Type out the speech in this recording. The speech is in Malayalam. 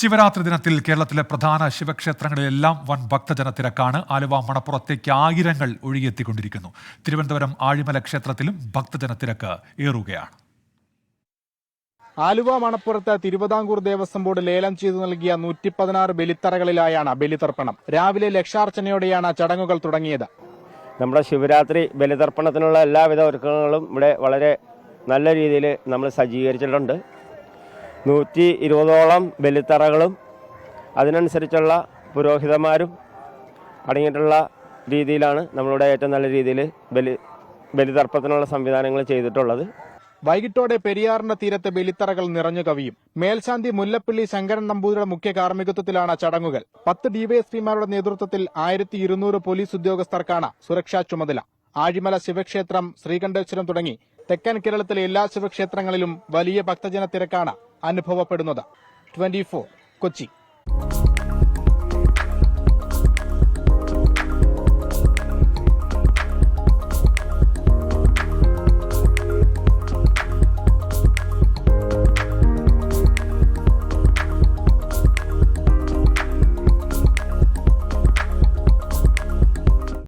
ശിവരാത്രി ദിനത്തിൽ കേരളത്തിലെ പ്രധാന ശിവക്ഷേത്രങ്ങളിലെല്ലാം വൻ ഭക്തജന തിരക്കാണ്. ആലുവ മണപ്പുറത്തേക്ക് ആയിരങ്ങൾ ഒഴുകിയെത്തിക്കൊണ്ടിരിക്കുന്നു. തിരുവനന്തപുരം ആഴിമല ക്ഷേത്രത്തിലും ഭക്തജന തിരക്ക് ഏറുകയാണ്. ആലുവ മണപ്പുറത്ത് തിരുവിതാംകൂർ ദേവസ്വം ബോർഡ് ലേലം ചെയ്തു നൽകിയ 116 ബലിത്തറകളിലായാണ് ബലിതർപ്പണം. രാവിലെ ലക്ഷാർച്ചനയോടെയാണ് ചടങ്ങുകൾ തുടങ്ങിയത്. നമ്മുടെ ശിവരാത്രി ബലിതർപ്പണത്തിനുള്ള എല്ലാവിധ ഒരുക്കങ്ങളും ഇവിടെ വളരെ നല്ല രീതിയിൽ നമ്മൾ സജ്ജീകരിച്ചിട്ടുണ്ട്. 120ഓളം ബലിത്തറകളും അതിനനുസരിച്ചുള്ള പുരോഹിതന്മാരും അടങ്ങിയിട്ടുള്ള രീതിയിലാണ് നമ്മളിവിടെ ഏറ്റവും നല്ല രീതിയിൽ ബലിതർപ്പണത്തിനുള്ള സംവിധാനങ്ങൾ ചെയ്തിട്ടുള്ളത്. വൈകിട്ടോടെ പെരിയാറിന്റെ തീരത്തെ ബലിത്തറകൾ നിറഞ്ഞു കവിയും. മേൽശാന്തി മുല്ലപ്പള്ളി ശങ്കരൻ നമ്പൂതിരിയുടെ മുഖ്യ കാർമ്മികത്വത്തിലാണ് ചടങ്ങുകൾ. 10 ഡിവൈഎസ്പിമാരുടെ നേതൃത്വത്തിൽ 1200 പോലീസ് ഉദ്യോഗസ്ഥർക്കാണ് സുരക്ഷാ ചുമതല. ആഴിമല ശിവക്ഷേത്രം, ശ്രീകണ്ഠേശ്വരം തുടങ്ങി തെക്കൻ കേരളത്തിലെ എല്ലാ ശിവക്ഷേത്രങ്ങളിലും വലിയ ഭക്തജന തിരക്കാണ് അനുഭവപ്പെടുന്നത്. 24 കൊച്ചി.